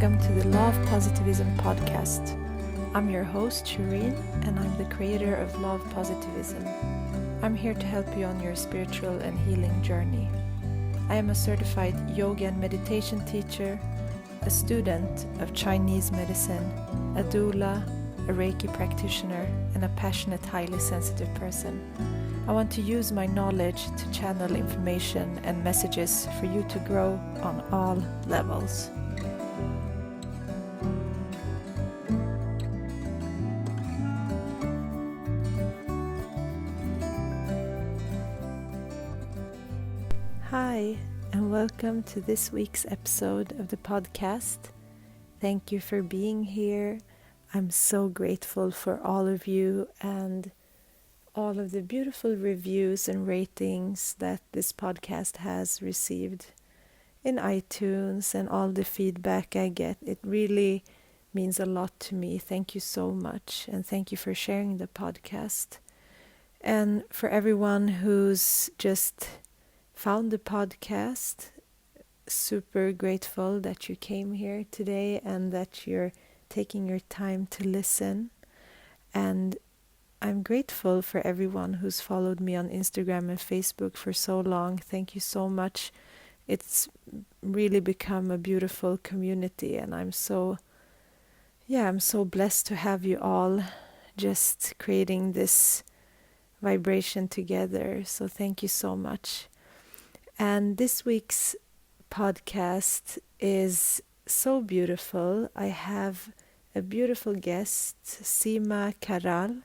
welcome to the Love Positivism podcast. I'm your host, Shireen, and I'm the creator of Love Positivism. I'm here to help you on your spiritual and healing journey. I am a certified yoga and meditation teacher, a student of Chinese medicine, a doula, a Reiki practitioner, and a passionate, highly sensitive person. I want to use my knowledge to channel information and messages for you to grow on all levels. Hi, and welcome to this week's episode of the podcast. Thank you for being here. I'm so grateful for all of you and all of the beautiful reviews and ratings that this podcast has received in iTunes and all the feedback I get. It really means a lot to me. Thank you so much, and thank you for sharing the podcast. And for everyone who's just found the podcast, super grateful that you came here today and that you're taking your time to listen. And I'm grateful for everyone who's followed me on Instagram and Facebook for so long. Thank you so much. It's really become a beautiful community, and I'm so blessed to have you all just creating this vibration together. So thank you so much. And this week's podcast is so beautiful. I have a beautiful guest, Syma Kharal.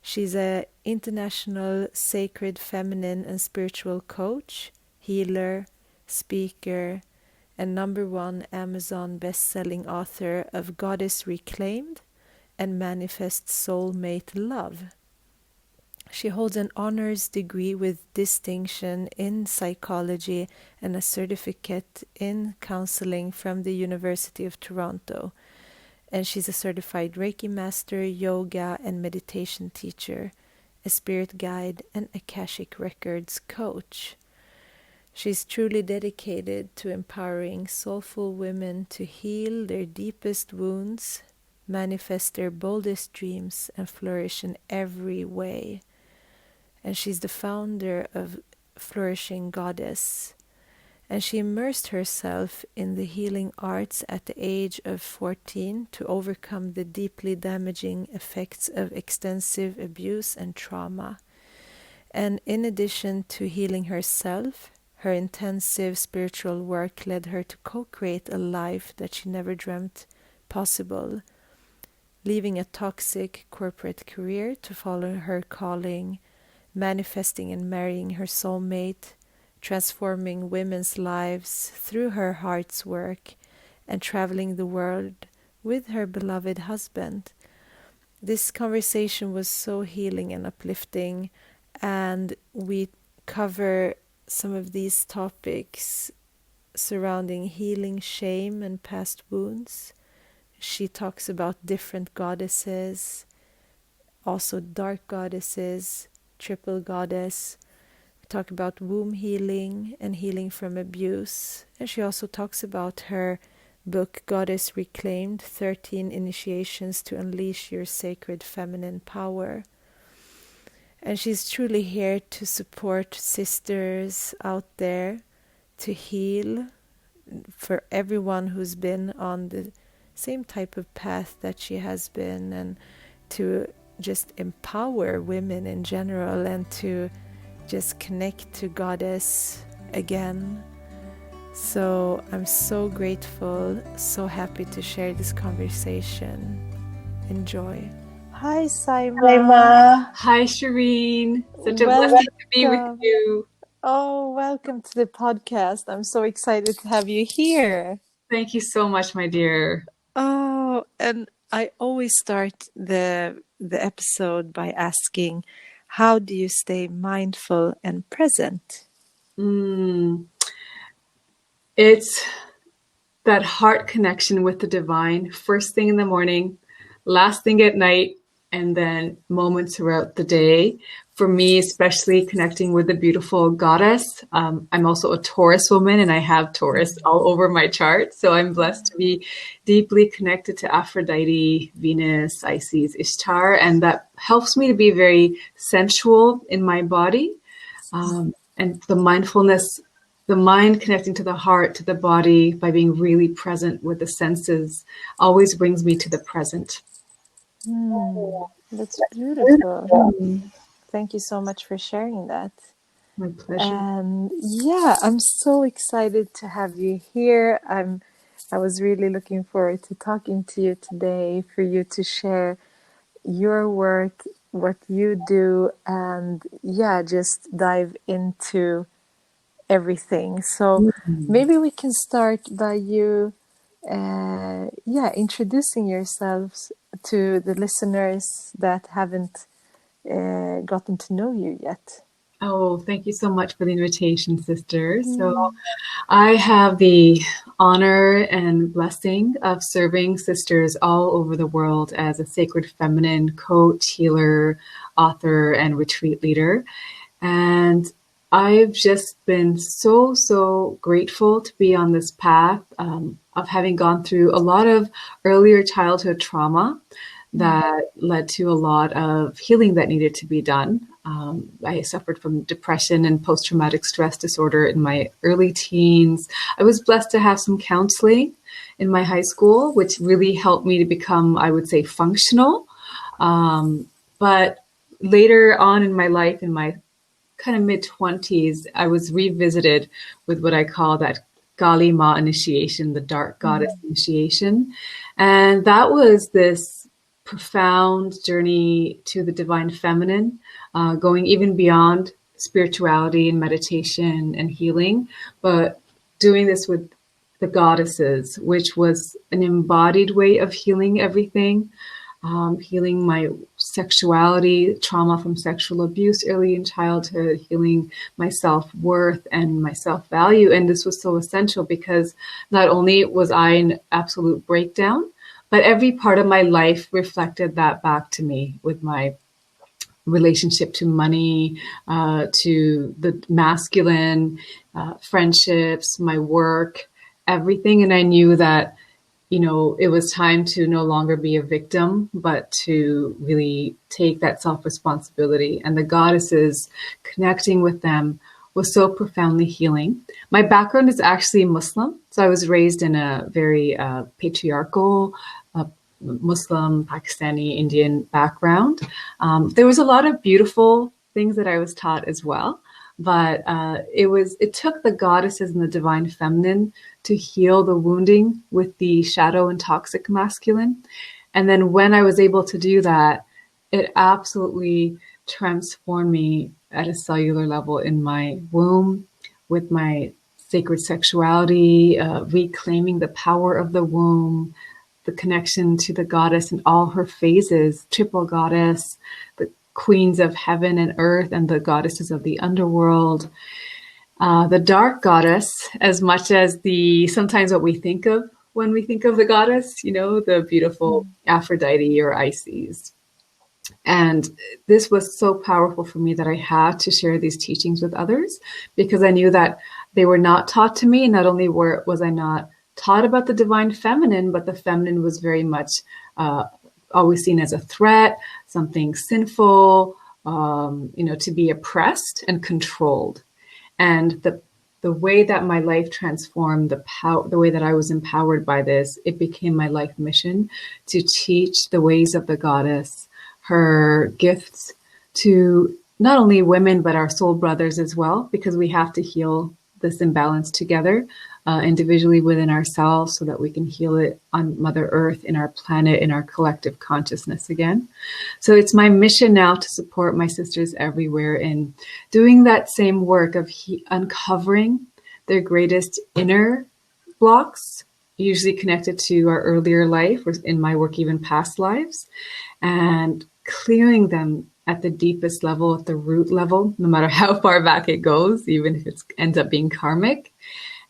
She's an international sacred feminine and spiritual coach, healer, speaker, and #1 Amazon best-selling author of Goddess Reclaimed and Manifest Soulmate Love. She holds an honors degree with distinction in psychology and a certificate in counseling from the University of Toronto. And she's a certified Reiki master, yoga and meditation teacher, a spirit guide, and Akashic Records coach. She's truly dedicated to empowering soulful women to heal their deepest wounds, manifest their boldest dreams, and flourish in every way. And she's the founder of Flourishing Goddess. And she immersed herself in the healing arts at the age of 14 to overcome the deeply damaging effects of extensive abuse and trauma. And in addition to healing herself, her intensive spiritual work led her to co-create a life that she never dreamt possible, leaving a toxic corporate career to follow her calling, manifesting and marrying her soulmate, transforming women's lives through her heart's work, and traveling the world with her beloved husband. This conversation was so healing and uplifting, and we cover some of these topics surrounding healing shame and past wounds. She talks about different goddesses, also dark goddesses, triple goddess. We talk about womb healing and healing from abuse. And she also talks about her book, Goddess Reclaimed, 13 Initiations to Unleash Your Sacred Feminine Power. And she's truly here to support sisters out there, to heal for everyone who's been on the same type of path that she has been, and to just empower women in general and to just connect to Goddess again. So I'm so grateful, so happy to share this conversation. Enjoy. Hi, Syma. Hi, Shireen. Such a blessing to be with you. Oh, welcome to the podcast. I'm so excited to have you here. Thank you so much, my dear. Oh, and I always start the episode by asking, how do you stay mindful and present? It's that heart connection with the divine, first thing in the morning, last thing at night, and then moments throughout the day. For me, especially connecting with the beautiful goddess. I'm also a Taurus woman, and I have Taurus all over my chart. So I'm blessed to be deeply connected to Aphrodite, Venus, Isis, Ishtar, and that helps me to be very sensual in my body. And the mindfulness, the mind connecting to the heart, to the body by being really present with the senses always brings me to the present. That's beautiful. Thank you so much for sharing that. My pleasure. And yeah, I'm so excited to have you here. I was really looking forward to talking to you today, for you to share your work, what you do, and yeah, just dive into everything. So maybe we can start by you introducing yourselves to the listeners that haven't gotten to know you yet. Oh, thank you so much for the invitation, sister. So I have the honor and blessing of serving sisters all over the world as a sacred feminine coach, healer, author, and retreat leader. And I've just been so grateful to be on this path of having gone through a lot of earlier childhood trauma that led to a lot of healing that needed to be done. I suffered from depression and post-traumatic stress disorder in my early teens. I was blessed to have some counseling in my high school, which really helped me to become, I would say, functional. But later on in my life, in my kind of mid-20s, I was revisited with what I call that Kali Ma initiation, the dark goddess initiation. And that was this profound journey to the divine feminine, going even beyond spirituality and meditation and healing, but doing this with the goddesses, which was an embodied way of healing everything, healing my sexuality, trauma from sexual abuse early in childhood, healing my self-worth and my self-value. And this was so essential because not only was I in absolute breakdown, but every part of my life reflected that back to me, with my relationship to money, to the masculine, friendships, my work, everything. And I knew that, you know, it was time to no longer be a victim, but to really take that self-responsibility. And the goddesses, connecting with them was so profoundly healing. My background is actually Muslim. So I was raised in a very patriarchal Muslim, Pakistani, Indian background. There was a lot of beautiful things that I was taught as well, but it took the goddesses and the divine feminine to heal the wounding with the shadow and toxic masculine. And then when I was able to do that, it absolutely transformed me at a cellular level in my womb, with my sacred sexuality, reclaiming the power of the womb, the connection to the goddess in all her phases, triple goddess, the queens of heaven and earth, and the goddesses of the underworld. The dark goddess, as much as sometimes what we think of when we think of the goddess, you know, the beautiful Aphrodite or Isis. And this was so powerful for me that I had to share these teachings with others, because I knew that they were not taught to me. Not only was I not taught about the divine feminine, but the feminine was very much always seen as a threat, something sinful, to be oppressed and controlled. And the way that my life transformed, the way that I was empowered by this, it became my life mission to teach the ways of the goddess, her gifts to not only women, but our soul brothers as well, because we have to heal this imbalance together, individually within ourselves, so that we can heal it on Mother Earth, in our planet, in our collective consciousness again. So it's my mission now to support my sisters everywhere in doing that same work of uncovering their greatest inner blocks, usually connected to our earlier life, or in my work, even past lives, and clearing them at the deepest level, at the root level, no matter how far back it goes, even if it ends up being karmic.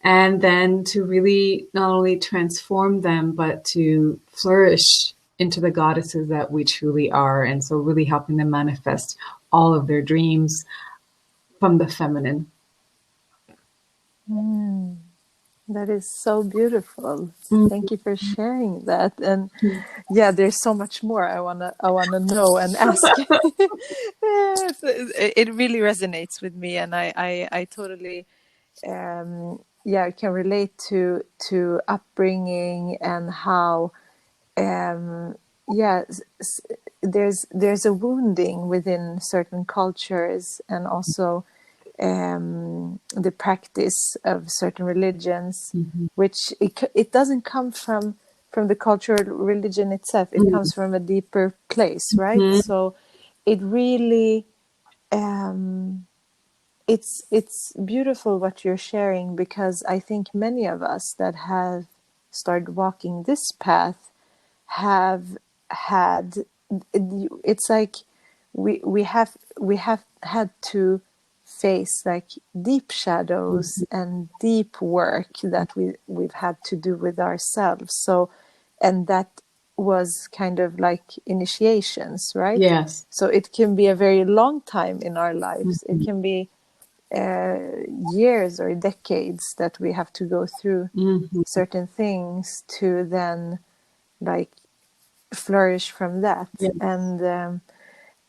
And then to really not only transform them, but to flourish into the goddesses that we truly are. And so really helping them manifest all of their dreams from the feminine. That is so beautiful. Mm. Thank you for sharing that. And yeah, there's so much more I wanna know and ask. Yes, it really resonates with me, and I totally can relate to upbringing and how there's a wounding within certain cultures, and also the practice of certain religions, which it doesn't come from the cultural religion itself. It comes from a deeper place, right? So it really it's beautiful what you're sharing, because I think many of us that have started walking this path have had, it's like we have had to face like deep shadows and deep work that we've had to do with ourselves. So, and that was kind of like initiations, right? Yes. So it can be a very long time in our lives. It can be years or decades that we have to go through certain things to then like flourish from that. Yeah.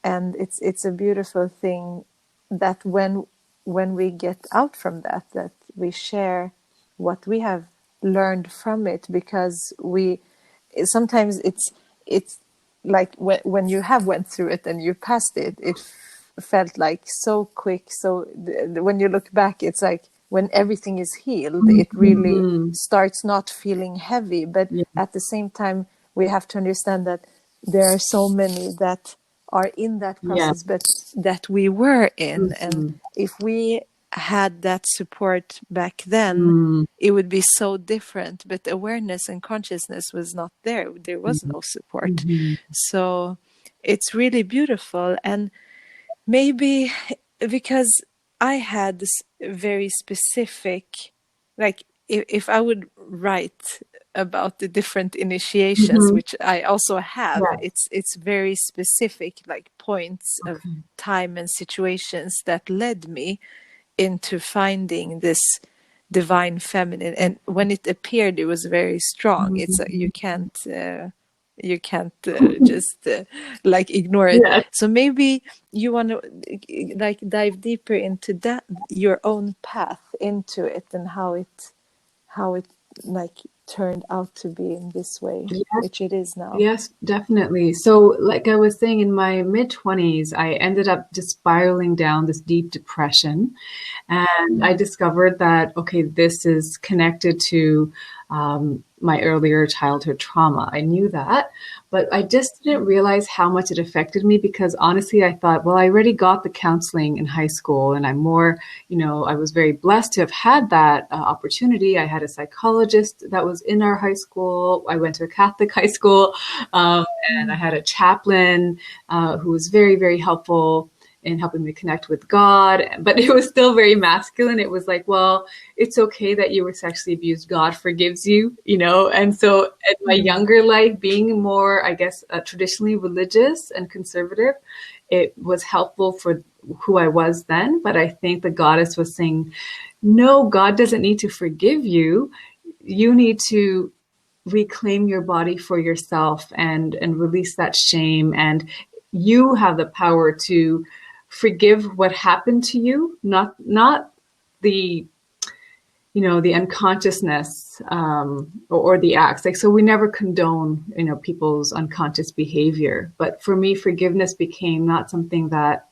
And it's a beautiful thing that when we get out from that we share what we have learned from it, because we sometimes it's like when you have went through it and you passed it, it felt like so quick. So when you look back, it's like when everything is healed, it really starts not feeling heavy. But at the same time, we have to understand that there are so many that are in that process, but that we were in. And if we had that support back then, it would be so different. But awareness and consciousness was not there. There was no support. So it's really beautiful. And maybe because I had this very specific, like if I would write about the different initiations, which I also have, it's very specific, like points of time and situations that led me into finding this divine feminine. And when it appeared, it was very strong. It's you can't just like ignore it. So maybe you want to like dive deeper into that, your own path into it, and how it like turned out to be in this way, which it is now. Yes, definitely. So like I was saying, in my mid-20s, I ended up just spiraling down this deep depression. And I discovered that, okay, this is connected to my earlier childhood trauma. I knew that, but I just didn't realize how much it affected me, because honestly, I thought, well, I already got the counseling in high school, and I'm more, I was very blessed to have had that opportunity. I had a psychologist that was in our high school. I went to a Catholic high school, and I had a chaplain who was very, very helpful in helping me connect with God, but it was still very masculine. It was like, well, it's okay that you were sexually abused. God forgives you, And so in my younger life, being more, I guess, traditionally religious and conservative, it was helpful for who I was then. But I think the goddess was saying, no, God doesn't need to forgive you. You need to reclaim your body for yourself and release that shame. And you have the power to forgive what happened to you, not the the unconsciousness or the acts. Like, so we never condone people's unconscious behavior, but for me, forgiveness became not something that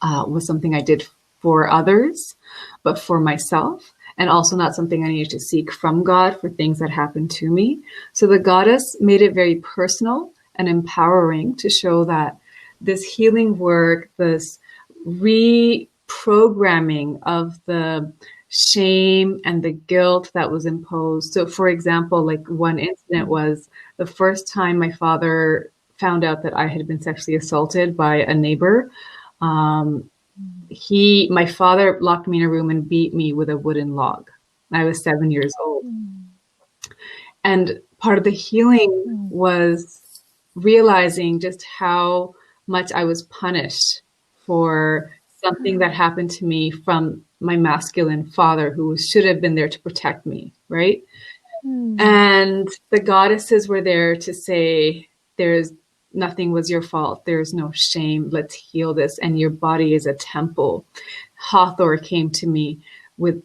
was something I did for others, but for myself, and also not something I needed to seek from God for things that happened to me. So the goddess made it very personal and empowering to show that this healing work, this reprogramming of the shame and the guilt that was imposed. So for example, like one incident was the first time my father found out that I had been sexually assaulted by a neighbor. My father locked me in a room and beat me with a wooden log. I was 7 years old. And part of the healing was realizing just how much I was punished for something that happened to me from my masculine father, who should have been there to protect me, right? And the goddesses were there to say, there's nothing was your fault. There's no shame. Let's heal this. And your body is a temple. Hathor came to me with,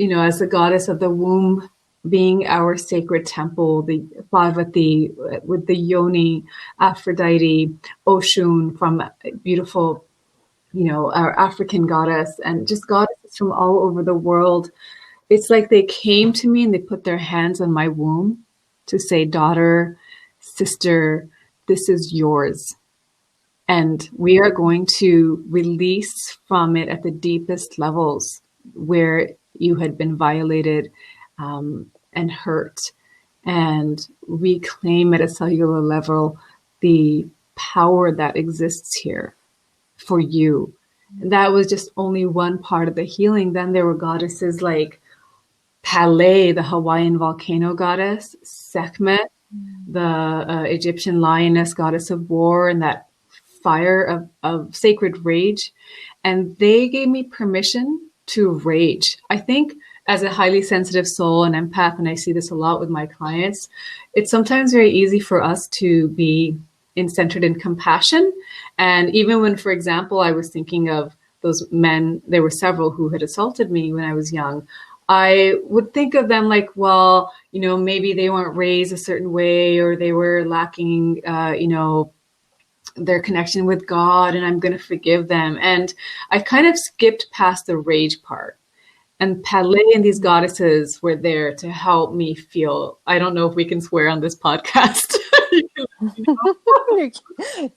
as the goddess of the womb, being our sacred temple, the Parvati with the Yoni, Aphrodite, Oshun from beautiful, our African goddess, and just goddesses from all over the world. It's like they came to me and they put their hands on my womb to say, daughter, sister, this is yours. And we are going to release from it at the deepest levels where you had been violated and hurt, and reclaim at a cellular level the power that exists here for you. And that was just only one part of the healing. Then there were goddesses like Pele, the Hawaiian volcano goddess, Sekhmet, the Egyptian lioness, goddess of war, and that fire of sacred rage. And they gave me permission to rage. I think as a highly sensitive soul and empath, and I see this a lot with my clients, it's sometimes very easy for us to be centered in compassion. And even when, for example, I was thinking of those men, there were several who had assaulted me when I was young, I would think of them like, well, maybe they weren't raised a certain way, or they were lacking, their connection with God, and I'm going to forgive them. And I kind of skipped past the rage part. And Pele and these goddesses were there to help me feel, I don't know if we can swear on this podcast.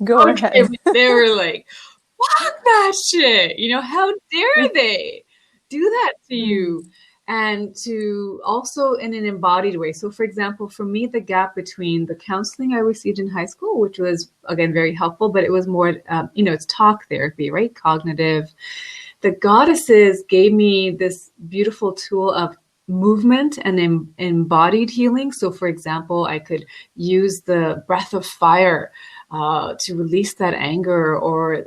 Go ahead. They were like, fuck that shit. How dare they do that to you? And to also in an embodied way. So for example, for me, the gap between the counseling I received in high school, which was, again, very helpful, but it was more, it's talk therapy, right? Cognitive. The goddesses gave me this beautiful tool of movement and embodied healing. So for example, I could use the breath of fire to release that anger, or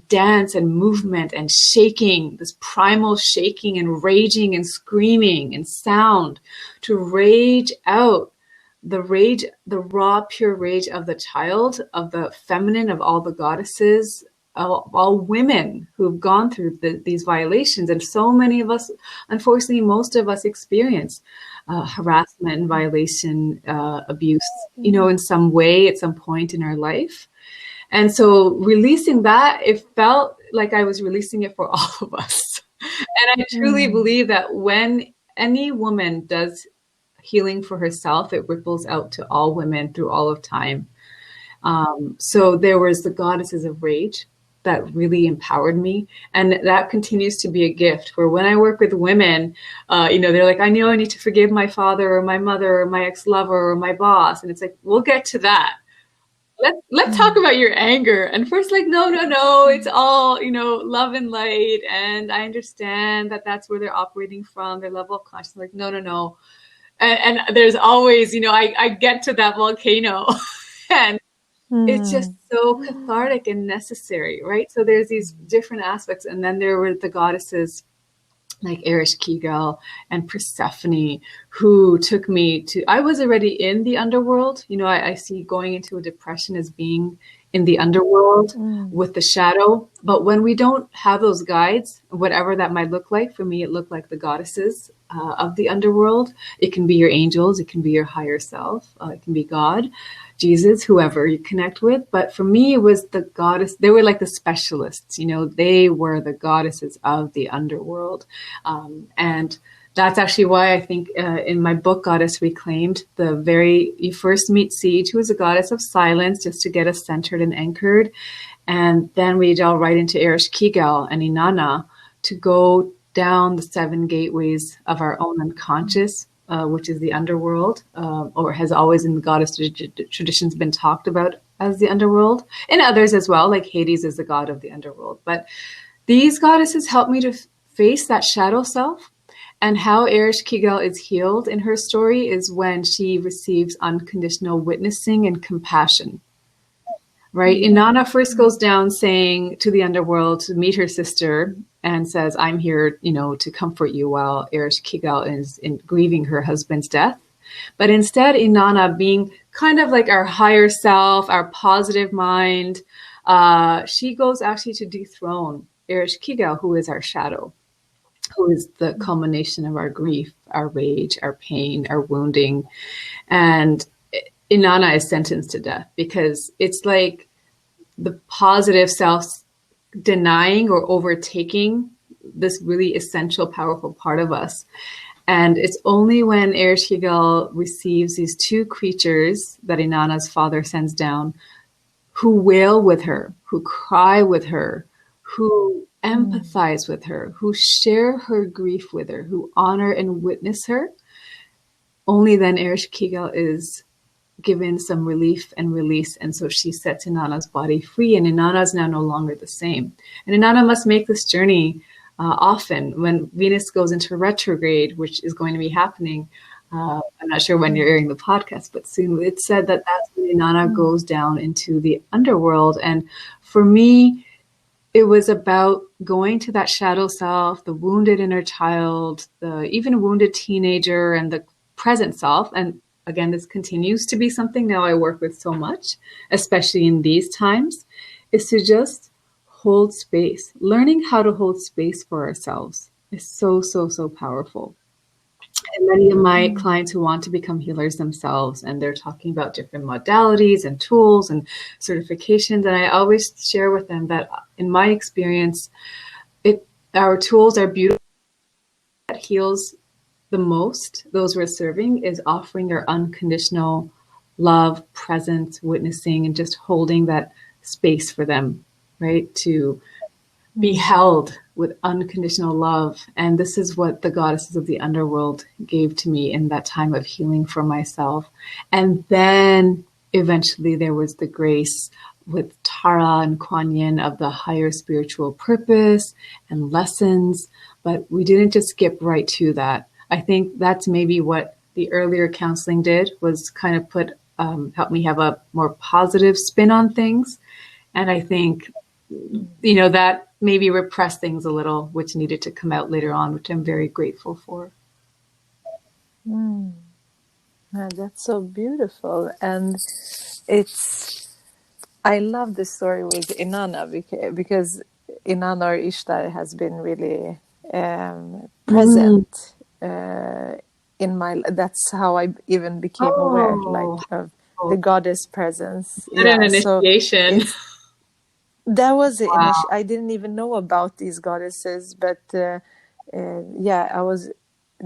dance and movement and shaking, this primal shaking and raging and screaming and sound, to rage out the rage, the raw, pure rage of the child, of the feminine, of all the goddesses, all women who've gone through these violations. And so many of us, unfortunately, most of us experience harassment and violation, abuse, in some way at some point in our life. And so releasing that, it felt like I was releasing it for all of us. And I truly believe that when any woman does healing for herself, it ripples out to all women through all of time. So there was the goddesses of rage that really empowered me. And that continues to be a gift, where when I work with women, they're like, I know I need to forgive my father or my mother or my ex-lover or my boss. And it's like, we'll get to that. Let's talk about your anger. And first, like, no, it's all, love and light. And I understand that that's where they're operating from, their level of consciousness. Like, no. And there's always, I get to that volcano and it's just so cathartic and necessary, right? So there's these different aspects. And then there were the goddesses like Ereshkigal and Persephone, who took me to, I was already in the underworld. I see going into a depression as being in the underworld with the shadow. But when we don't have those guides, whatever that might look like, for me, it looked like the goddesses of the underworld. It can be your angels, it can be your higher self, it can be God, Jesus, whoever you connect with. But for me, it was the goddess. They were like the specialists, they were the goddesses of the underworld. And that's actually why I think in my book, Goddess Reclaimed, you first meet Siege, who is a goddess of silence, just to get us centered and anchored. And then we delve right into Ereshkigal and Inanna to go down the 7 gateways of our own unconscious, which is the underworld, or has always in the goddess traditions been talked about as the underworld, and others as well, like Hades is the god of the underworld. But these goddesses help me to face that shadow self. And how Ereshkigal is healed in her story is when she receives unconditional witnessing and compassion. right? Inanna first goes down saying to the underworld to meet her sister and says, I'm here, to comfort you while Ereshkigal is grieving her husband's death. But instead, Inanna, being kind of like our higher self, our positive mind, she goes actually to dethrone Ereshkigal, who is our shadow, who is the culmination of our grief, our rage, our pain, our wounding. And Inanna is sentenced to death because it's like the positive self denying or overtaking this really essential, powerful part of us. And it's only when Ereshkigal receives these two creatures that Inanna's father sends down, who wail with her, who cry with her, who empathize with her, who share her grief with her, who honor and witness her, only then Ereshkigal is given some relief and release. And so she sets Inanna's body free, and Inanna is now no longer the same. And Inanna must make this journey often when Venus goes into retrograde, which is going to be happening. I'm not sure when you're airing the podcast, but soon. It's said that that's when Inanna goes down into the underworld. And for me, it was about going to that shadow self, the wounded inner child, the even wounded teenager, and the present self. And again, this continues to be something now I work with so much, especially in these times, is to just hold space. Learning how to hold space for ourselves is so, so, so powerful. And many of my clients who want to become healers themselves, and they're talking about different modalities and tools and certifications, and I always share with them that in my experience, our tools are beautiful. That heals the most those we're serving is offering your unconditional love, presence, witnessing, and just holding that space for them, right? To be held with unconditional love. And this is what the goddesses of the underworld gave to me in that time of healing for myself. And then eventually there was the grace with Tara and Kuan Yin of the higher spiritual purpose and lessons. But we didn't just skip right to that. I think that's maybe what the earlier counseling did, was kind of help me have a more positive spin on things. And I think, that maybe repressed things a little, which needed to come out later on, which I'm very grateful for. That's so beautiful. And I love the story with Inanna because Inanna or Ishtar has been really present in my. That's how I even became aware, of the goddess presence. An initiation. That was it. Wow. I didn't even know about these goddesses, but I was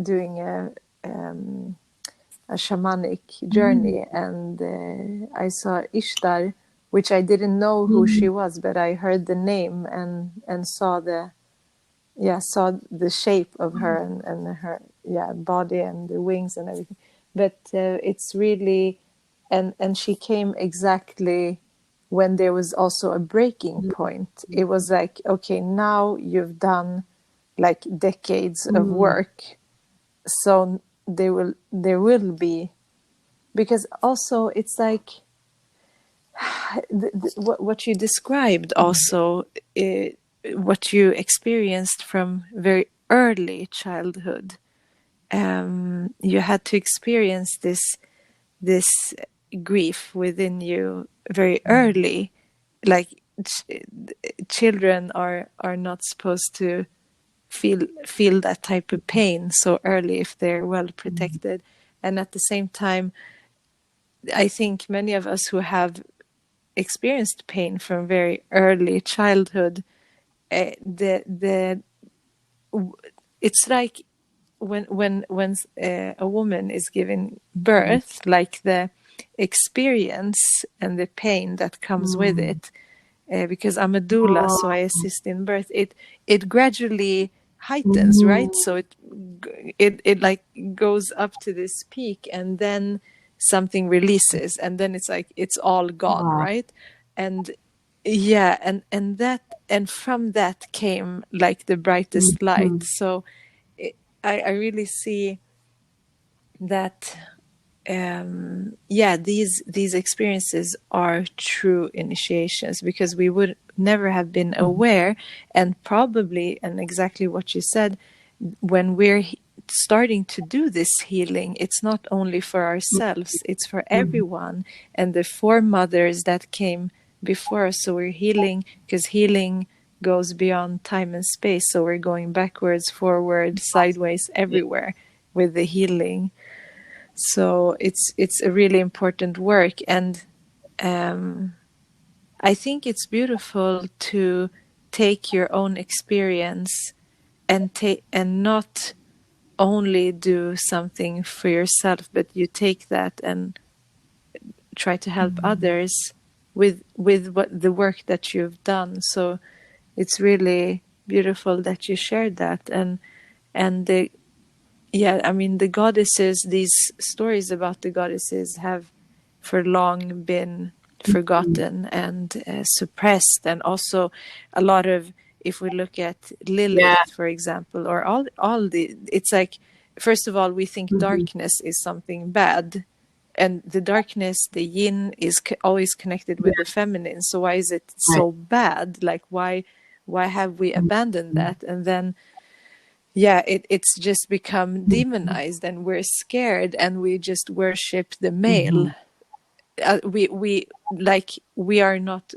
doing a shamanic journey, and I saw Ishtar, which I didn't know who she was, but I heard the name and saw the shape of her and her body and the wings and everything. But it's really, and she came exactly when there was also a breaking point. It was like, okay, now you've done like decades of work, so there will be, because also it's like what you described also, what you experienced from very early childhood. You had to experience this grief within you very early. Like children are not supposed to feel that type of pain so early if they're well protected. And at the same time, I think many of us who have experienced pain from very early childhood, it's like when a woman is giving birth, like the experience and the pain that comes with it, because I'm a doula, so I assist in birth, it gradually heightens, right? So it like goes up to this peak, and then something releases, and then it's like it's all gone, right? And and from that came like the brightest light. So I really see that yeah, these experiences are true initiations, because we would never have been aware. And probably, and exactly what you said, when we're starting to do this healing, it's not only for ourselves, it's for everyone, and the foremothers that came before us. So we're healing, because healing goes beyond time and space, so we're going backwards, forward, sideways, everywhere with the healing. So it's a really important work. And I think it's beautiful to take your own experience and not only do something for yourself, but you take that and try to help others with what the work that you've done. So it's really beautiful that you shared that. And the yeah, I mean, the goddesses, these stories about the goddesses have for long been forgotten and suppressed. And also a lot of, if we look at Yeah. Lilith, for example, or all the, it's like, first of all, we think darkness is something bad. And the darkness, the yin, is always connected with the feminine. So why is it so bad? Like, why have we abandoned that? And then yeah, it's just become demonized, and we're scared, and we just worship the male. We like, we are not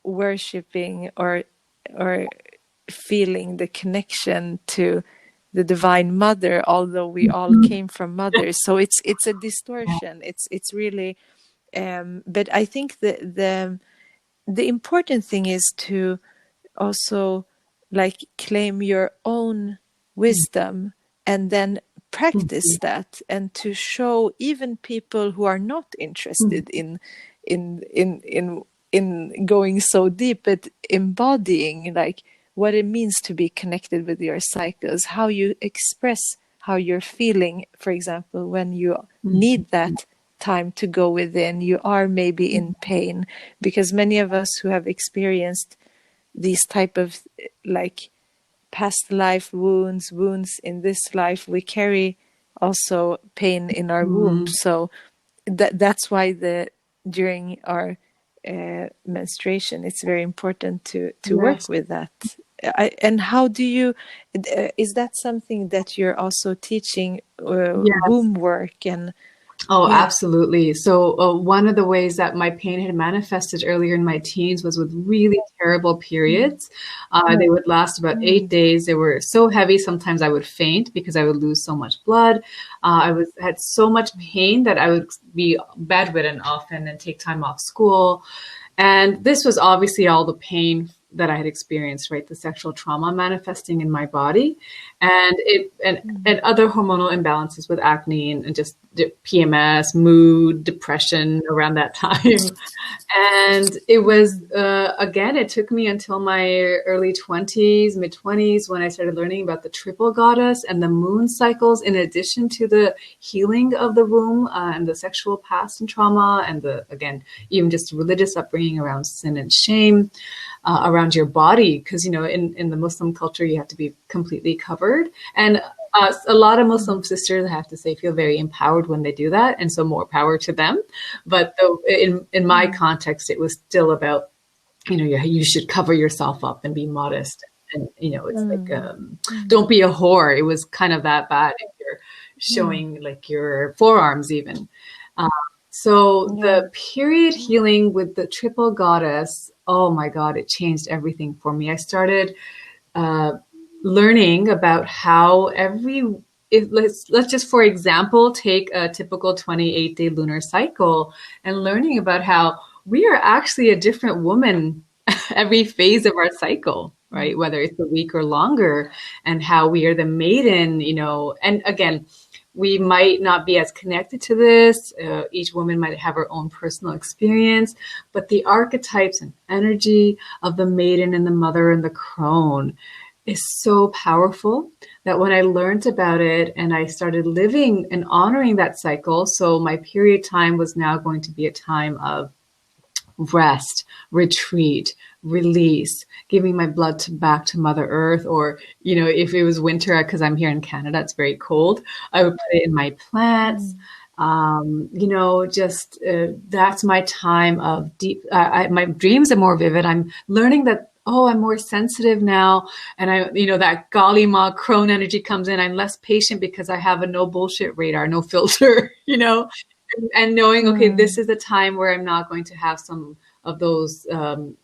worshiping or feeling the connection to the divine mother, although we all came from mothers. So it's a distortion. It's really but I think the important thing is to also like claim your own wisdom and then practice that, and to show even people who are not interested in going so deep, but embodying like what it means to be connected with your cycles, how you express how you're feeling. For example, when you need that time to go within, you are maybe in pain, because many of us who have experienced these type of like past life wounds in this life, we carry also pain in our womb. So that's why during our menstruation, it's very important to work with that. And how do you, is that something that you're also teaching, womb work? And Oh, yeah. absolutely. So one of the ways that my pain had manifested earlier in my teens was with really terrible periods. They would last about 8 days. They were so heavy. Sometimes I would faint because I would lose so much blood. Had so much pain that I would be bedridden often and take time off school. And this was obviously all the pain that I had experienced, right? The sexual trauma manifesting in my body, and other hormonal imbalances with acne and just PMS, mood, depression around that time. And it was, again, it took me until my early 20s, mid 20s, when I started learning about the triple goddess and the moon cycles, in addition to the healing of the womb and the sexual past and trauma, and again, even just religious upbringing around sin and shame. Around your body, because in the Muslim culture you have to be completely covered, and a lot of Muslim sisters, I have to say, feel very empowered when they do that, and so more power to them. But though in my context, it was still about you should cover yourself up and be modest, and it's like don't be a whore. It was kind of that bad if you're showing like your forearms even. So the period healing with the triple goddess, oh my God, it changed everything for me. I started learning about how let's just, for example, take a typical 28-day lunar cycle, and learning about how we are actually a different woman every phase of our cycle, right? Whether it's a week or longer, and how we are the maiden, and again, we might not be as connected to this. Each woman might have her own personal experience, but the archetypes and energy of the maiden and the mother and the crone is so powerful that when I learned about it and I started living and honoring that cycle, so my period time was now going to be a time of rest, retreat, release, giving my blood back to Mother Earth, or, if it was winter, because I'm here in Canada, it's very cold, I would put it in my plants. Just that's my time of deep. My dreams are more vivid. I'm learning that. Oh, I'm more sensitive now, and that golly ma crone energy comes in. I'm less patient because I have a no bullshit radar, no filter. And knowing, okay, this Mm. is the time where I'm not going to have some of those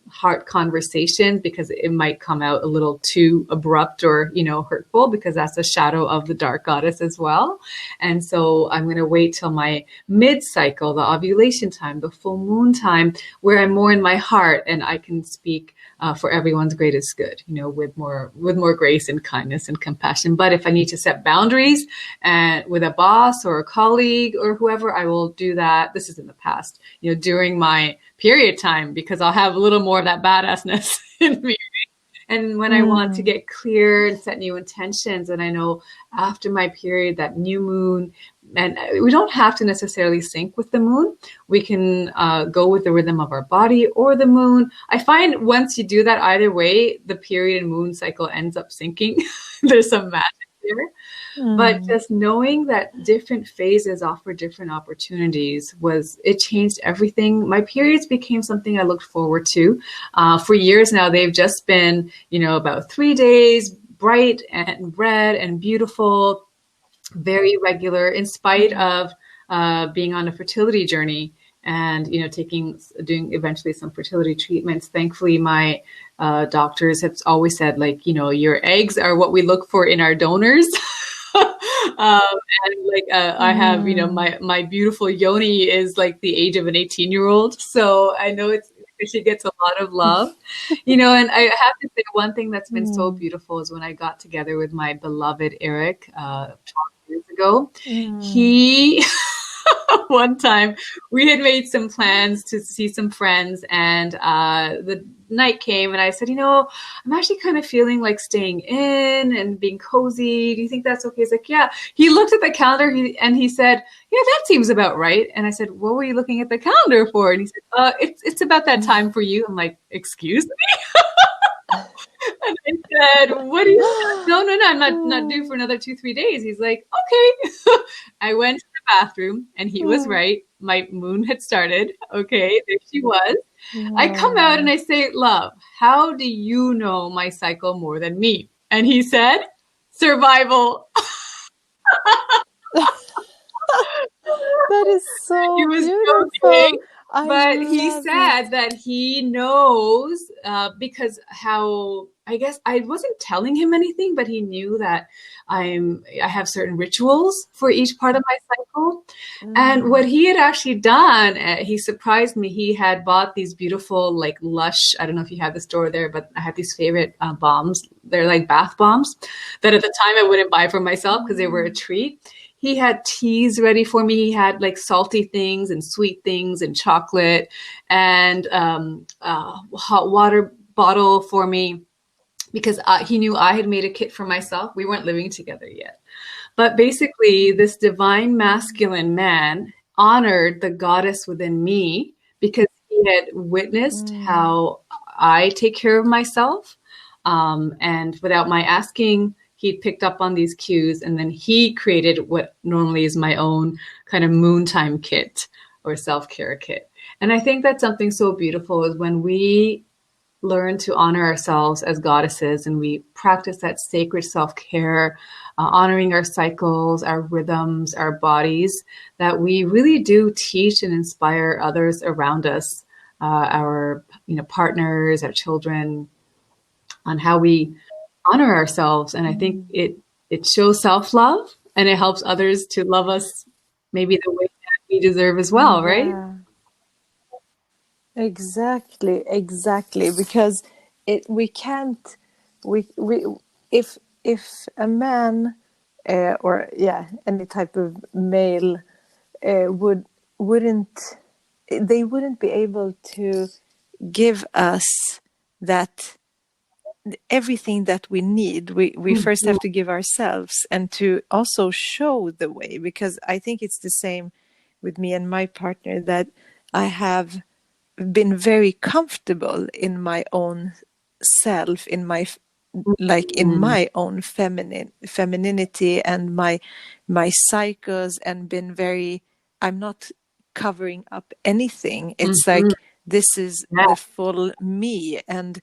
heart conversations because it might come out a little too abrupt or, hurtful, because that's a shadow of the dark goddess as well. And so I'm going to wait till my mid cycle, the ovulation time, the full moon time, where I'm more in my heart and I can speak for everyone's greatest good, with more grace and kindness and compassion. But if I need to set boundaries and with a boss or a colleague or whoever, I will do that. This is in the past, during my period time, because I'll have a little more of that badassness in me. And when I want to Mm. get clear and set new intentions, and I know after my period, that new moon, and we don't have to necessarily sync with the moon. We can go with the rhythm of our body or the moon. I find once you do that, either way, the period and moon cycle ends up syncing. There's some magic there. But Mm. just knowing that different phases offer different opportunities, it changed everything. My periods became something I looked forward to. For years now, they've just been, about 3 days, bright and red and beautiful, very regular, in spite of being on a fertility journey and, doing eventually some fertility treatments. Thankfully, my doctors have always said, like, your eggs are what we look for in our donors. And like I have, Mm. my beautiful yoni is like the age of an 18-year-old, so I know she gets a lot of love, And I have to say, one thing that's been so Mm. beautiful is when I got together with my beloved Eric 12 years ago. Mm. He one time we had made some plans to see some friends, and the night came and I said, I'm actually kind of feeling like staying in and being cozy. Do you think that's okay? He's like, yeah. He looked at the calendar and he said, yeah, that seems about right. And I said, what were you looking at the calendar for? And he said, it's about that time for you. I'm like, excuse me? And I said, what do you, no, I'm not due for another 2-3 days. He's like, okay. I went to the bathroom and he was Mm. right. My moon had started. Okay, there she was. I come out and Wow. I say, love, how do you know my cycle more than me? And he said, survival. That is He so was joking, beautiful. I but he love it. said that he knows because how, I guess I wasn't telling him anything, but he knew that I have certain rituals for each part of my cycle. And what Mm. he had actually done, he surprised me. He had bought these beautiful, like Lush. I don't know if you have the store there, but I had these favorite bombs. They're like bath bombs that at the time I wouldn't buy for myself because they were a Mm. treat. He had teas ready for me. He had like salty things and sweet things and chocolate and hot water bottle for me because he knew I had made a kit for myself. We weren't living together yet. But basically, this divine masculine man honored the goddess within me because he had witnessed Mm. how I take care of myself. And without my asking, he picked up on these cues and then he created what normally is my own kind of moontime kit or self care kit. And I think that's something so beautiful is when we learn to honor ourselves as goddesses and we practice that sacred self-care, honoring our cycles, our rhythms, our bodies, that we really do teach and inspire others around us, our partners, our children, on how we honor ourselves. And I think Mm. it shows self-love and it helps others to love us maybe the way that we deserve as well, right? Yeah, exactly, exactly. Because we can't, we if a man or yeah, any type of male wouldn't they wouldn't be able to give us that everything that we need. We first Mhm. have to give ourselves and to also show the way, because I think it's the same with me and my partner, that I have been very comfortable in my own self, in my like in Mhm. my own femininity and my cycles, and been very I'm not covering up anything. It's Mm-hmm. like this is Yeah. the full me, and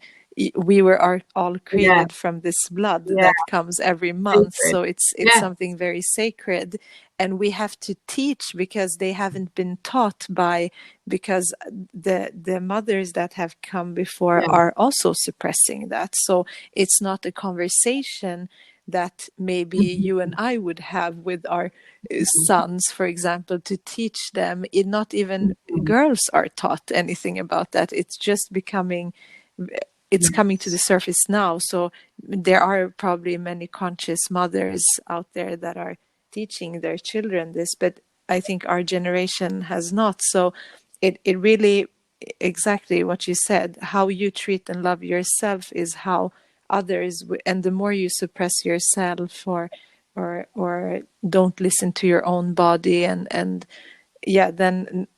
we were all Yeah. created from this blood Yeah. that comes every month. Sacred. So it's Yeah. something very sacred, and we have to teach because they haven't been taught by, because the mothers that have come before Yeah. are also suppressing that. So it's not a conversation that maybe you and Mm-hmm. I would have with our sons, for example, to teach them. Not even Mm-hmm. girls are taught anything about that. It's just becoming, it's coming to the Yes. surface now. So there are probably many conscious mothers out there that are teaching their children this, but I think our generation has not. So it really, exactly what you said, how you treat and love yourself is how others, and the more you suppress yourself, or don't listen to your own body, and yeah, then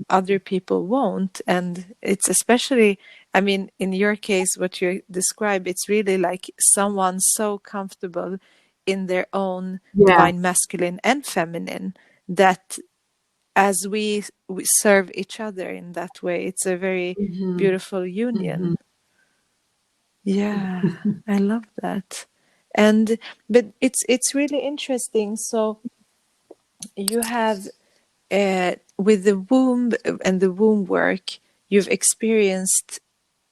other people won't. And it's especially, I mean, in your case, what you describe, it's really like someone so comfortable in their own divine Yes. masculine and feminine, that as we serve each other in that way, it's a very Mm-hmm. beautiful Mm-hmm. union. Yeah, I love that. And but it's really interesting. So you have, with the womb and the womb work, you've experienced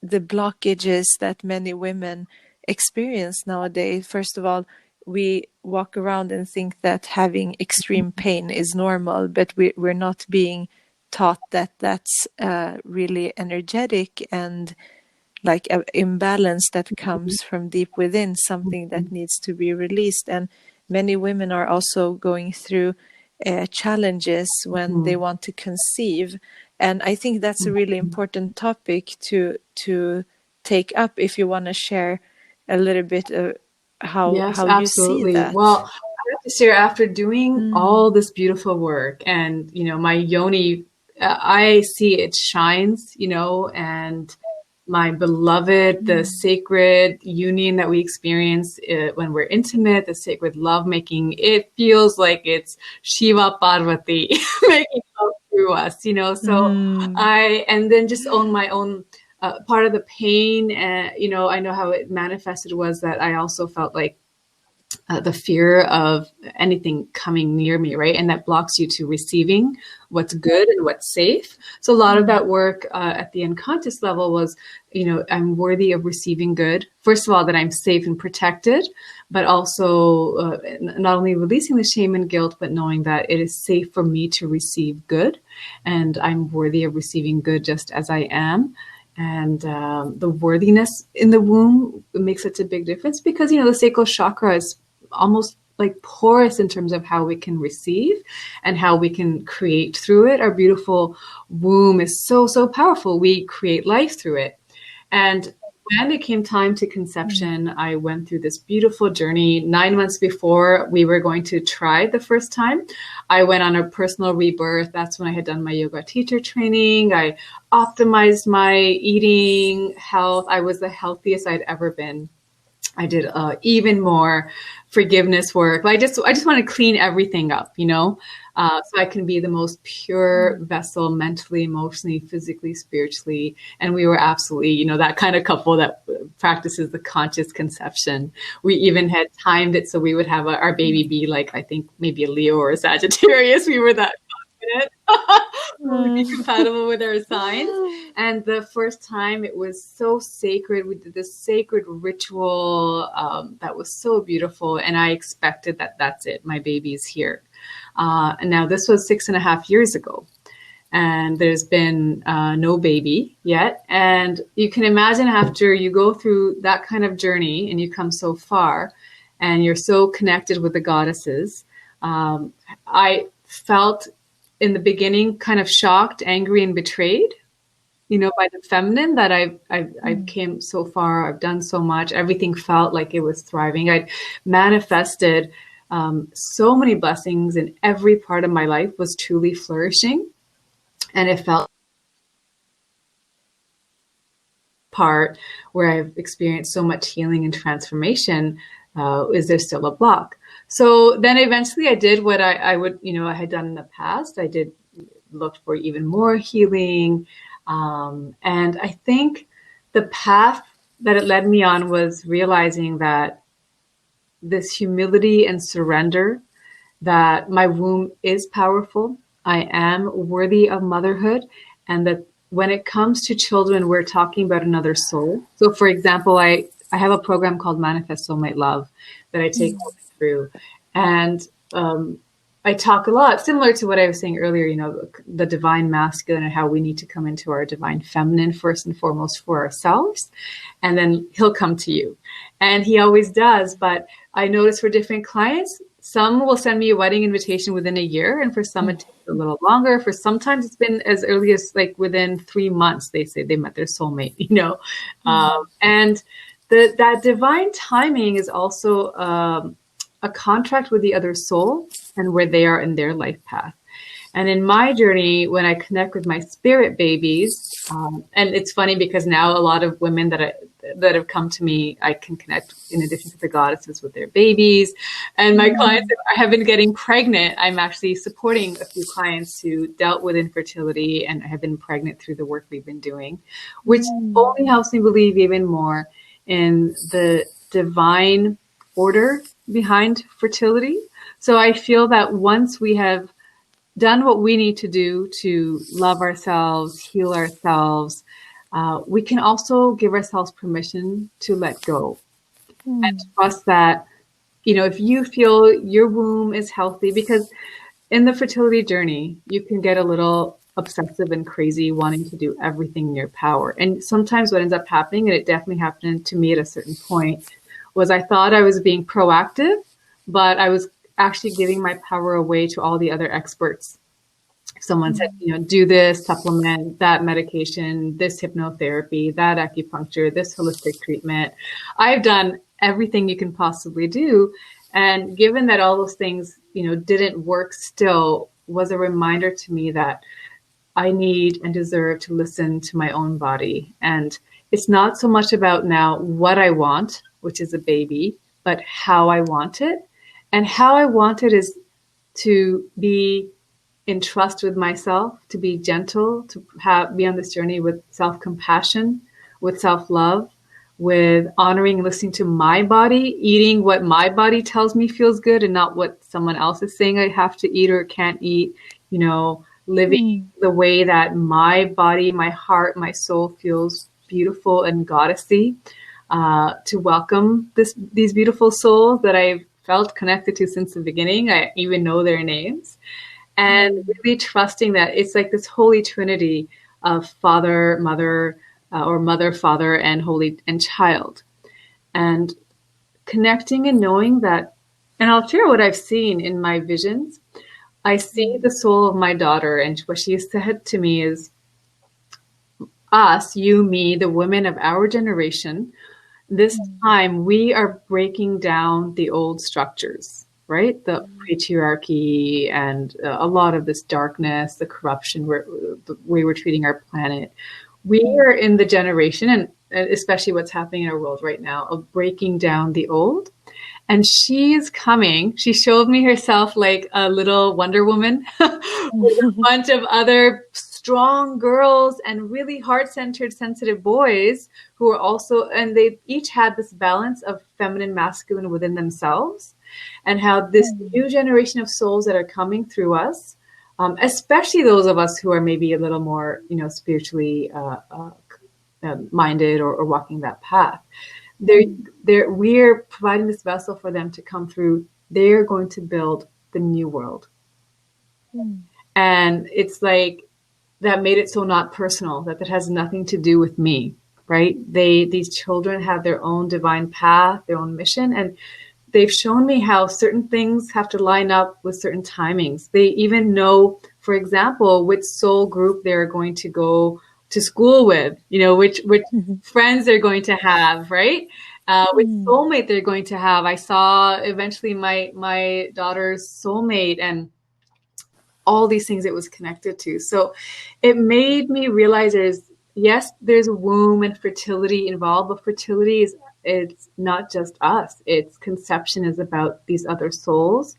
the blockages that many women experience nowadays. First of all, we walk around and think that having extreme pain is normal, but we're not being taught that that's really energetic, and like an imbalance that comes from deep within, something that needs to be released. And many women are also going through challenges when they Mm-hmm. want to conceive. And I think that's a really important topic to take up, if you want to share a little bit of Yes, how you see absolutely. that. Well, I have to share, after doing Mm. all this beautiful work and, my yoni, I see it shines, and my beloved, the Mm. sacred union that we experience when we're intimate, the sacred lovemaking, it feels like it's Shiva Parvati making love through us, So Mm. and then just own my own part of the pain. And, I know how it manifested was that I also felt like the fear of anything coming near me, right? And that blocks you to receiving what's good and what's safe. So a lot of Mm. that work at the unconscious level was, I'm worthy of receiving good. First of all, that I'm safe and protected, but also not only releasing the shame and guilt, but knowing that it is safe for me to receive good, and I'm worthy of receiving good just as I am. And the worthiness in the womb makes such a big difference because, the sacral chakra is almost like porous in terms of how we can receive and how we can create through it. Our beautiful womb is so, so powerful. We create life through it. And when it came time to Mm. conception, I went through this beautiful journey. 9 months before we were going to try the first time, I went on a personal rebirth. That's when I had done my yoga teacher training. I optimized my eating, health. I was the healthiest I'd ever been. I did even more forgiveness work. I just want to clean everything up, so I can be the most pure Mm. vessel, mentally, emotionally, physically, spiritually. And we were absolutely, that kind of couple that practices the conscious conception. We even had timed it so we would have our baby be like, I think maybe a Leo or a Sagittarius. We were that confident. Who would be Mm. compatible with our signs. And the first time, it was so sacred. We did this sacred ritual that was so beautiful. And I expected that that's it. My baby is here. And now this was 6.5 years ago. And there's been no baby yet. And you can imagine, after you go through that kind of journey and you come so far and you're so connected with the goddesses, I felt in the beginning kind of shocked, angry, and betrayed, by the feminine, that I've Mm. came so far. I've done so much. Everything felt like it was thriving. I'd manifested so many blessings, and every part of my life was truly flourishing. And it felt part where I've experienced so much healing and transformation. Is there still a block? So then eventually I did what I would, I had done in the past. I did look for even more healing. And I think the path that it led me on was realizing that this humility and surrender, that my womb is powerful. I am worthy of motherhood. And that when it comes to children, we're talking about another soul. So for example, I have a program called Manifest Soulmate Love that I take through. And I talk a lot, similar to what I was saying earlier, the divine masculine and how we need to come into our divine feminine first and foremost for ourselves. And then he'll come to you. And he always does. But I notice for different clients, some will send me a wedding invitation within a year. And for some, it takes a little longer. For sometimes it's been as early as like within 3 months, they say they met their soulmate, and that divine timing is also a contract with the other soul and where they are in their life path. And in my journey, when I connect with my spirit babies, and it's funny because now a lot of women that have come to me, I can connect in addition to the goddesses with their babies. And my clients have been getting pregnant. I'm actually supporting a few clients who dealt with infertility and have been pregnant through the work we've been doing, which only helps me believe even more in the divine order behind fertility. So I feel that once we have done what we need to do to love ourselves, heal ourselves, we can also give ourselves permission to let go and trust that, if you feel your womb is healthy, because in the fertility journey, you can get a little obsessive and crazy, wanting to do everything in your power. And sometimes what ends up happening, and it definitely happened to me at a certain point, was I thought I was being proactive, but I was actually giving my power away to all the other experts. Someone said, do this supplement, that medication, this hypnotherapy, that acupuncture, this holistic treatment. I've done everything you can possibly do. And given that all those things, didn't work, still was a reminder to me that I need and deserve to listen to my own body. And it's not so much about now what I want, which is a baby, but how I want it. And how I want it is to be in trust with myself, to be gentle, to be on this journey with self-compassion, with self-love, with honoring and listening to my body, eating what my body tells me feels good and not what someone else is saying I have to eat or can't eat, living the way that my body, my heart, my soul feels beautiful and goddessy, to welcome these beautiful souls that I've felt connected to since the beginning. I even know their names. And really trusting that it's like this holy trinity of father, mother, or mother, father, and holy and child. And connecting and knowing that, and I'll share what I've seen in my visions. I see the soul of my daughter, and what she said to me is, us, you, me, the women of our generation, this time we are breaking down the old structures, right? The patriarchy and a lot of this darkness, the corruption, the way we're treating our planet. We are in the generation, and especially what's happening in our world right now, of breaking down the old. And she is coming. She showed me herself like a little Wonder Woman with a bunch of other strong girls and really heart-centered, sensitive boys who are also, and they each had this balance of feminine, masculine within themselves. And how this new generation of souls that are coming through us, especially those of us who are maybe a little more, spiritually minded or walking that path, we're providing this vessel for them to come through. They're going to build the new world. And it's like that made it so not personal, that has nothing to do with me, right? These children have their own divine path, their own mission, and they've shown me how certain things have to line up with certain timings. They even know, for example, which soul group they're going to go to school with, which friends they're going to have, right? Which soulmate they're going to have. I saw eventually my daughter's soulmate and all these things it was connected to. So it made me realize there's womb and fertility involved, but fertility is it's not just us. It's conception is about these other souls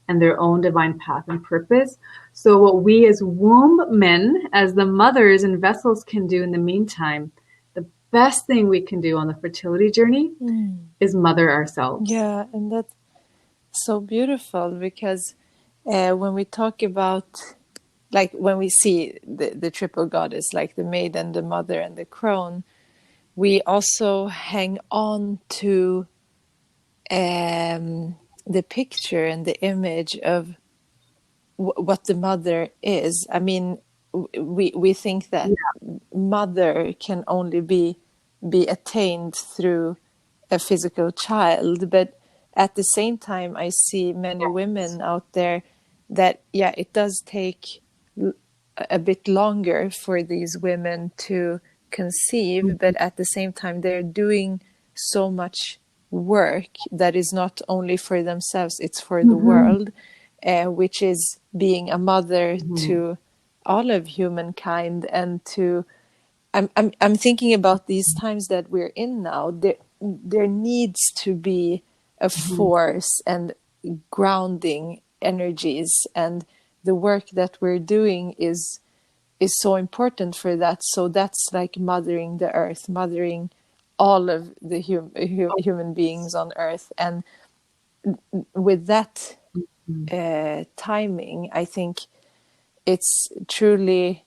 and their own divine path and purpose. So what we as womb men, as the mothers and vessels can do in the meantime, the best thing we can do on the fertility journey is mother ourselves. Yeah, and that's so beautiful because when we talk about, like when we see the triple goddess, like the maiden, the mother, and the crone, we also hang on to the picture and the image of what the mother is. I mean, we think that mother can only be attained through a physical child, but at the same time I see many women out there that it does take a bit longer for these women to conceive, but at the same time they're doing so much work that is not only for themselves, it's for the world, which is being a mother to all of humankind. And to I'm thinking about these times that we're in now. There needs to be a force and grounding energies, and the work that we're doing is so important for that. So that's like mothering the earth, mothering all of the human beings on earth. And with that timing, I think it's truly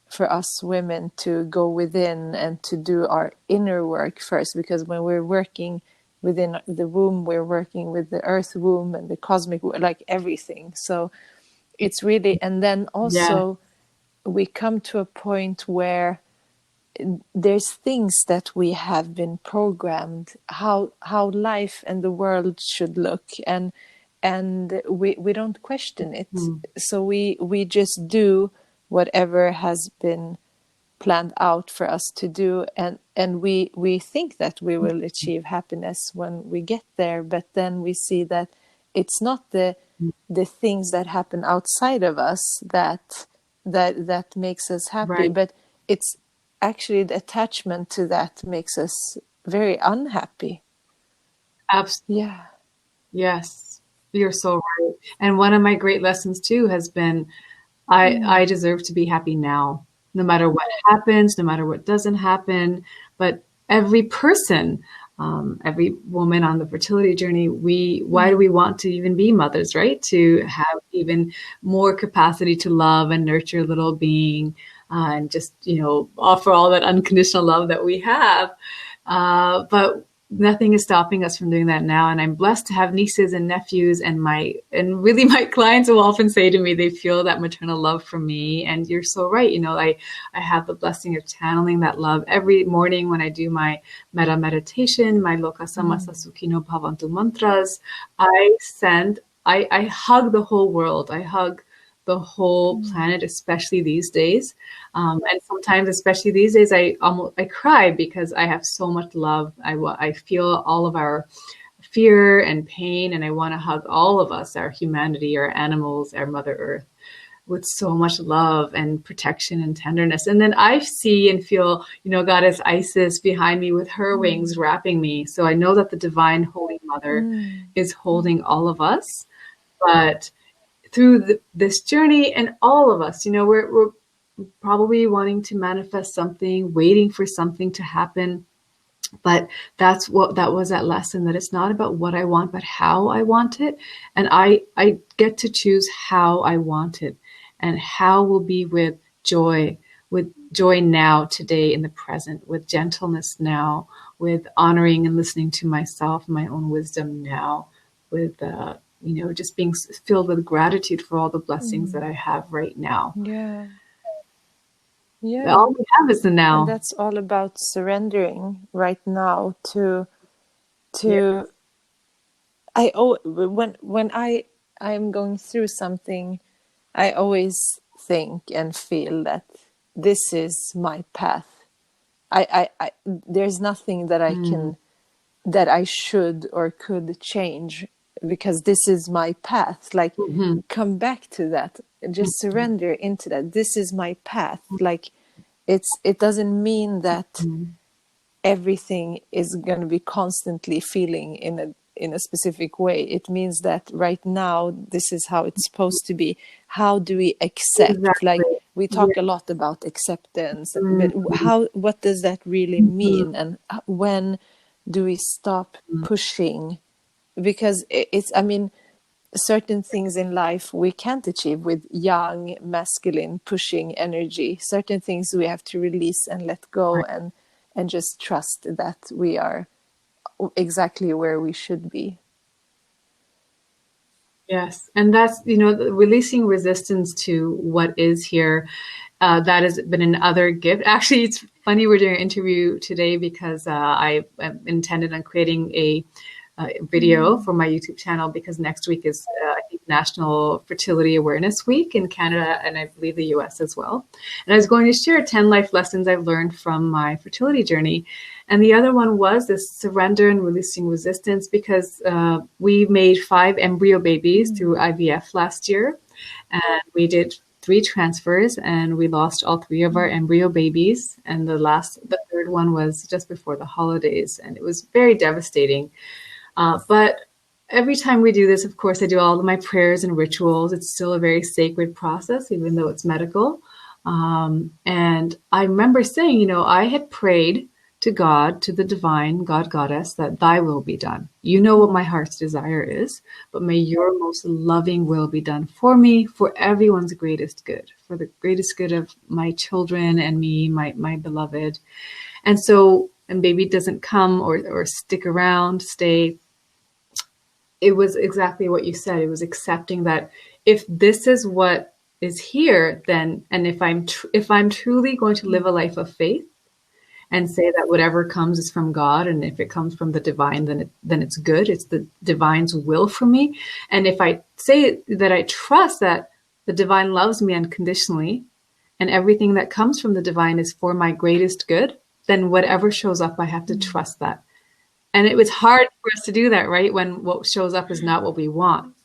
for us women to go within and to do our inner work first, because when we're working within the womb, we're working with the earth womb and the cosmic, like everything. So it's really, and then also we come to a point where there's things that we have been programmed how life and the world should look, and we don't question it. So we just do whatever has been planned out for us to do, and we think that we will achieve happiness when we get there, but then we see that it's not the things that happen outside of us that makes us happy, but it's actually the attachment to that makes us very unhappy. Absolutely. Yeah. Yes, you're so right. And one of my great lessons too has been I deserve to be happy now, no matter what happens, no matter what doesn't happen. But every person, every woman on the fertility journey, why do we want to even be mothers, right? To have even more capacity to love and nurture a little being, and just, offer all that unconditional love that we have. But nothing is stopping us from doing that now. And I'm blessed to have nieces and nephews, and really my clients will often say to me, they feel that maternal love from me. And you're so right. I have the blessing of channeling that love every morning when I do my metta meditation, my Loka Samasa Sukhino Bhavantu mantras. I hug the whole world. I hug the whole planet, especially these days. And sometimes, especially these days, I cry because I have so much love. I feel all of our fear and pain, and I want to hug all of us, our humanity, our animals, our Mother Earth, with so much love and protection and tenderness. And then I see and feel, Goddess Isis behind me with her wings wrapping me. So I know that the Divine Holy Mother is holding all of us. But through this journey, and all of us, we're probably wanting to manifest something, waiting for something to happen. But that was that lesson, that it's not about what I want, but how I want it. And I get to choose how I want it, and how will be with joy now, today, in the present, with gentleness now, with honoring and listening to myself, my own wisdom now, with just being filled with gratitude for all the blessings that I have right now. All we have is the now. And that's all about surrendering right now to when I'm going through something, I always think and feel that this is my path. I there's nothing that I can, that I should or could change, because this is my path. Like, come back to that, just surrender into that. This is my path. Like, it doesn't mean that everything is going to be constantly feeling in a specific way. It means that right now this is how it's supposed to be. How do we accept? Like, Exactly. we Yeah. talk a lot about acceptance, but Mhm. what does that really Mhm. mean? And when do we stop pushing? Because it's, I mean, certain things in life we can't achieve with young masculine pushing energy. Certain things we have to release and let go, and just trust that we are exactly where we should be. Yes, and that's, releasing resistance to what is here. That has been another gift. Actually, it's funny we're doing an interview today because I intended on creating a video for my YouTube channel, because next week is, I think, National Fertility Awareness Week in Canada, and I believe the US as well. And I was going to share 10 life lessons I've learned from my fertility journey. And the other one was this surrender and releasing resistance, because we made 5 embryo babies through IVF last year. And we did 3 transfers, and we lost all 3 of our embryo babies. And the third one was just before the holidays. And it was very devastating. But every time we do this, of course, I do all of my prayers and rituals. It's still a very sacred process, even though it's medical. And I remember saying, I had prayed to God, to the divine God goddess, that thy will be done. You know what my heart's desire is, but may your most loving will be done for me, for everyone's greatest good, for the greatest good of my children and me, my beloved. And so, and baby doesn't come or stick around, stay. It was exactly what you said. It was accepting that if this is what is here, then, and if I'm truly going to live a life of faith and say that whatever comes is from God, and if it comes from the divine, then it's good. It's the divine's will for me. And if I say that I trust that the divine loves me unconditionally, and everything that comes from the divine is for my greatest good, then whatever shows up, I have to trust that. And it was hard for us to do that, right? When what shows up is not what we want.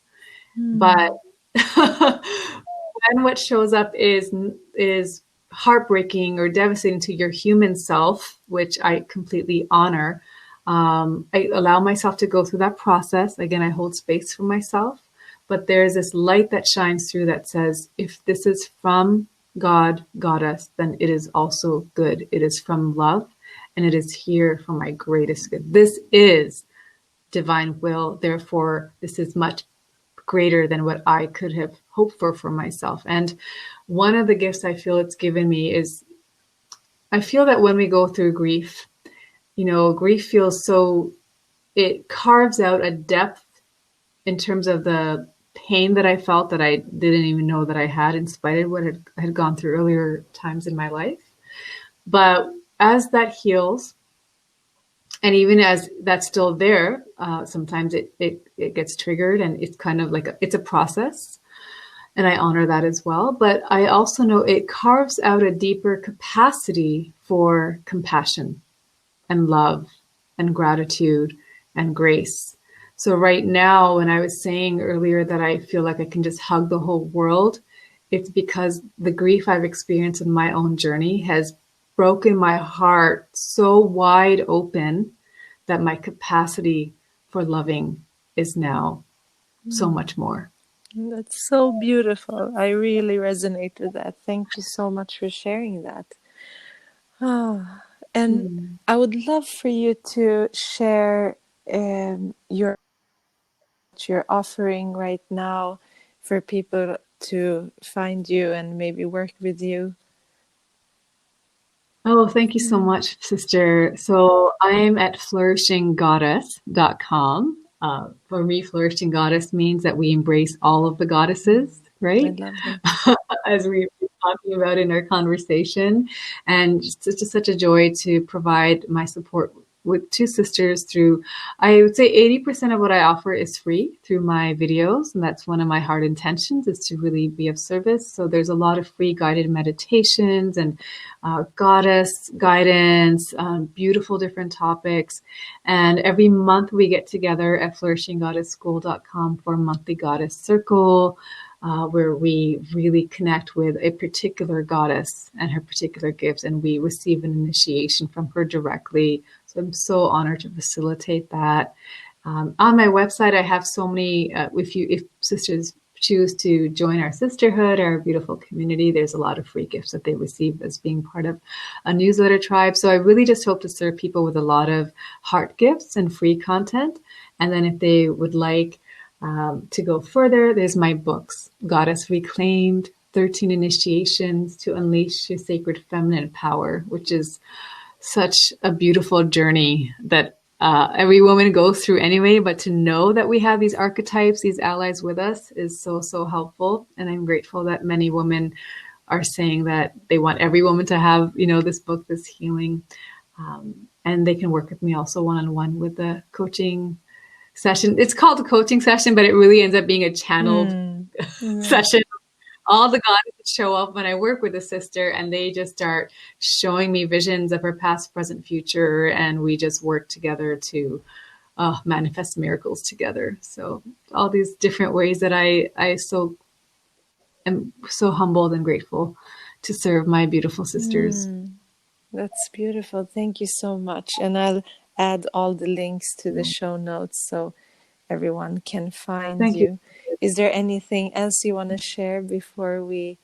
But when what shows up is heartbreaking or devastating to your human self, which I completely honor, I allow myself to go through that process. Again, I hold space for myself, but there's this light that shines through that says, if this is from God, Goddess, then it is also good. It is from love, and it is here for my greatest good. This is divine will. Therefore, this is much greater than what I could have hoped for myself. And one of the gifts I feel it's given me is, I feel that when we go through grief, grief feels so, it carves out a depth in terms of the pain that I felt that I didn't even know that I had, in spite of what I had gone through earlier times in my life. But as that heals, and even as that's still there, sometimes it gets triggered, and it's kind of like it's a process, and I honor that as well. But I also know it carves out a deeper capacity for compassion and love and gratitude and grace. So right now, when I was saying earlier that I feel like I can just hug the whole world, it's because the grief I've experienced in my own journey has broken my heart so wide open that my capacity for loving is now so much more. That's so beautiful. I really resonate with that. Thank you so much for sharing that. Ah, and I would love for you to share what you're offering right now for people to find you and maybe work with you. Oh, thank you so much, sister. So I'm at flourishinggoddess.com. For me, flourishing goddess means that we embrace all of the goddesses, I right? love that. As we've been talking about in our conversation. And it's just such a joy to provide my support with two sisters through, I would say 80% of what I offer is free through my videos. And that's one of my heart intentions, is to really be of service. So there's a lot of free guided meditations and goddess guidance, beautiful different topics. And every month we get together at flourishinggoddessschool.com for a monthly goddess circle. where we really connect with a particular goddess and her particular gifts, and we receive an initiation from her directly. So I'm so honored to facilitate that. On my website, I have so many. If sisters choose to join our sisterhood, our beautiful community, there's a lot of free gifts that they receive as being part of a newsletter tribe. So I really just hope to serve people with a lot of heart gifts and free content. And then if they would like to go further, there's my books, Goddess Reclaimed, 13 Initiations to Unleash Your Sacred Feminine Power, which is such a beautiful journey that every woman goes through anyway, but to know that we have these archetypes, these allies with us is so, so helpful. And I'm grateful that many women are saying that they want every woman to have, this book, this healing. And they can work with me also one-on-one with the coaching session. It's called a coaching session, but it really ends up being a channeled session. All the goddesses show up when I work with a sister, and they just start showing me visions of her past, present, future, and we just work together to manifest miracles together. So all these different ways that I am so humbled and grateful to serve my beautiful sisters. That's beautiful. Thank you so much. And I'll add all the links to the show notes so everyone can find Thank you. Is there anything else you want to share before we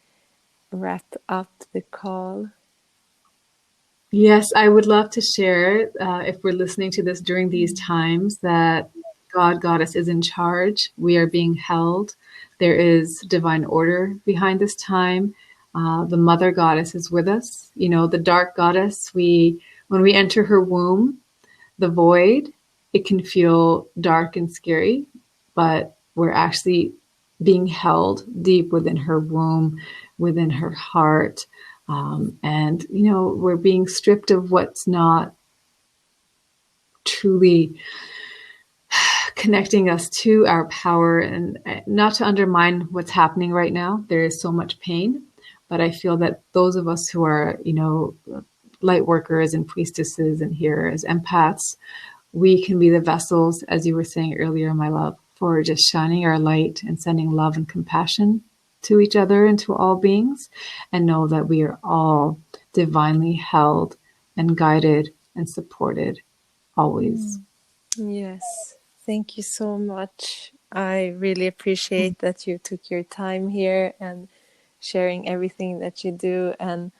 wrap up the call? Yes, I would love to share, if we're listening to this during these times, that God, Goddess is in charge. We are being held. There is divine order behind this time. The Mother Goddess is with us. The dark goddess, when we enter her womb, the void, it can feel dark and scary, but we're actually being held deep within her womb, within her heart. And we're being stripped of what's not truly connecting us to our power, and not to undermine what's happening right now. There is so much pain, but I feel that those of us who are, light workers and priestesses and healers, empaths, we can be the vessels, as you were saying earlier, my love, for just shining our light and sending love and compassion to each other and to all beings, and know that we are all divinely held and guided and supported always. Yes. Thank you so much. I really appreciate that you took your time here and sharing everything that you do. And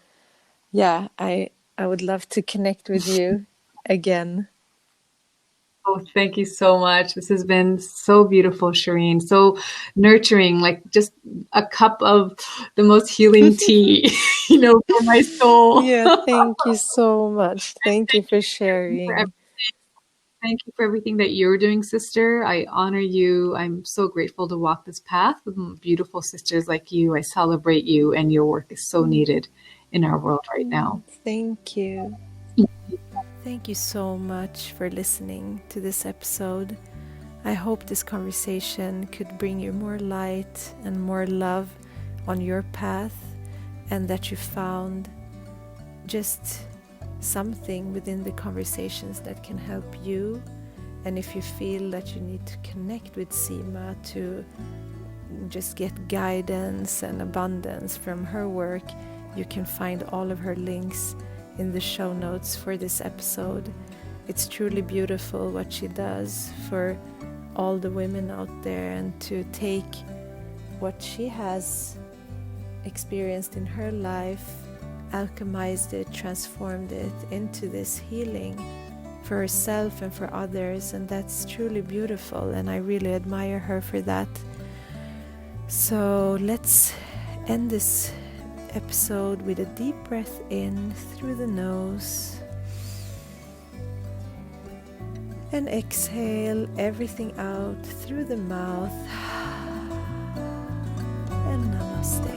yeah, I would love to connect with you again. Oh, thank you so much. This has been so beautiful, Shireen. So nurturing, like just a cup of the most healing tea, for my soul. Yeah, thank you so much. Thank you for sharing. Thank you for everything that you're doing, sister. I honor you. I'm so grateful to walk this path with beautiful sisters like you. I celebrate you, and your work is so needed in our world right now. Thank you. Thank you so much for listening to this episode. I hope this conversation could bring you more light and more love on your path, and that you found just something within the conversations that can help you. And if you feel that you need to connect with Seema to just get guidance and abundance from her work, you can find all of her links in the show notes for this episode. It's truly beautiful what she does for all the women out there, and to take what she has experienced in her life, alchemized it, transformed it into this healing for herself and for others. And that's truly beautiful, and I really admire her for that. So let's end this episode with a deep breath in through the nose, and exhale everything out through the mouth. And namaste.